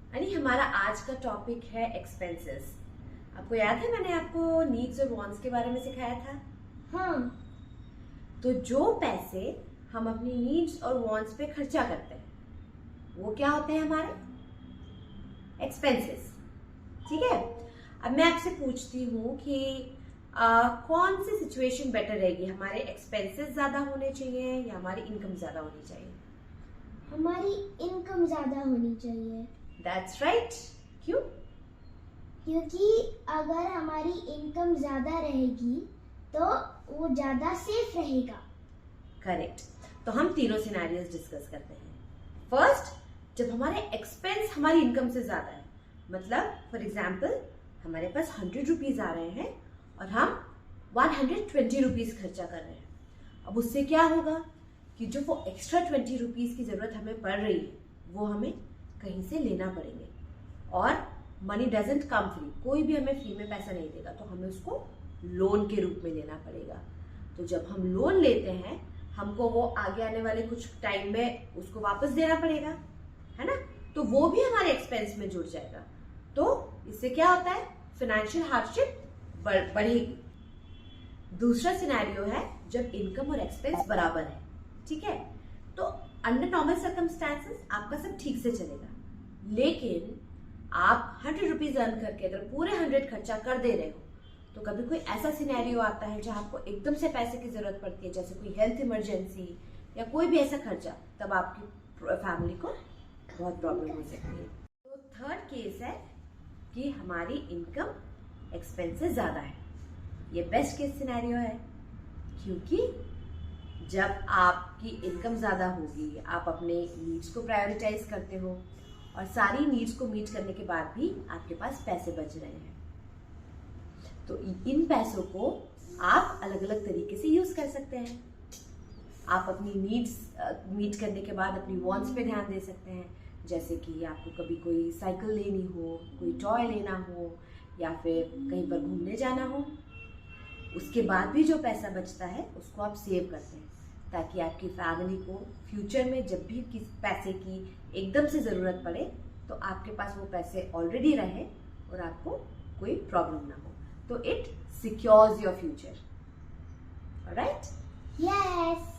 यानी हमारा आज का टॉपिक है एक्सपेंसेस। आपको याद है मैंने आपको नीड्स और वांट्स के बारे में सिखाया था। हाँ। तो जो पैसे हम अपनी नीड्स और वांट्स पे खर्चा करते हैं वो क्या होते हैं? हमारे एक्सपेंसेस। ठीक है। अब मैं आपसे पूछती हूँ कि कौन सी सिचुएशन बेटर रहेगी, हमारे एक्सपेंसेस ज्यादा होने चाहिए या हमारी इनकम ज्यादा होनी चाहिए? हमारी इनकम ज्यादा होनी चाहिए। That's right. क्यों? क्योंकि अगर हमारी इनकम ज्यादा रहेगी तो वो ज्यादा सेफ रहेगा। करेक्ट। तो हम तीनों सिनेरियोस डिस्कस करते हैं। फर्स्ट, जब हमारे एक्सपेंस हमारी इनकम से ज्यादा है, मतलब फॉर एग्जाम्पल हमारे पास 100 रुपीज आ रहे हैं और हम 120 रुपीज खर्चा कर रहे हैं। अब उससे क्या होगा कि जो वो एक्स्ट्रा 20 रुपीज की जरूरत हमें पड़ रही है वो हमें कहीं से लेना पड़ेंगे। और मनी डजंट कम फ्री, कोई भी हमें फ्री में पैसा नहीं देगा, तो हमें उसको लोन के रूप में लेना पड़ेगा। तो जब हम लोन लेते हैं हमको वो आगे आने वाले कुछ टाइम में उसको वापस देना पड़ेगा, है ना? तो वो भी हमारे एक्सपेंस में जुड़ जाएगा। तो इससे क्या होता है, फाइनेंशियल हार्डशिप बढ़ेगी। दूसरा सिनेरियो है जब इनकम और एक्सपेंस बराबर है। ठीक है। तो अंडर नॉर्मल सर्कमस्टांसेस आपका सब ठीक से चलेगा, लेकिन आप 100 रुपीज अर्न करके अगर पूरे 100 खर्चा कर दे रहे हो तो कभी कोई ऐसा सिनेरियो आता है जहां आपको एकदम से पैसे की जरूरत पड़ती है, जैसे कोई हेल्थ इमरजेंसी या कोई भी ऐसा खर्चा, तब आपकी फैमिली को बहुत प्रॉब्लम हो सकती है। तो थर्ड केस है कि हमारी इनकम एक्सपेंसेस ज्यादा है। ये बेस्ट केस सिनेरियो है, क्योंकि जब आपकी इनकम ज्यादा होगी आप अपने नीड्स को प्रायोरिटाइज करते हो और सारी नीड्स को मीट करने के बाद भी आपके पास पैसे बच रहे हैं। तो इन पैसों को आप अलग अलग तरीके से यूज कर सकते हैं। आप अपनी नीड्स मीट करने के बाद अपनी वांट्स पे ध्यान दे सकते हैं, जैसे कि आपको कभी कोई साइकिल लेनी हो, कोई टॉय लेना हो या फिर कहीं पर घूमने जाना हो। उसके बाद भी जो पैसा बचता है उसको आप सेव करते हैं, ताकि आपकी फैमिली को फ्यूचर में जब भी किस पैसे की एकदम से ज़रूरत पड़े तो आपके पास वो पैसे ऑलरेडी रहे और आपको कोई प्रॉब्लम ना हो। तो it secures your future. Alright? Yes.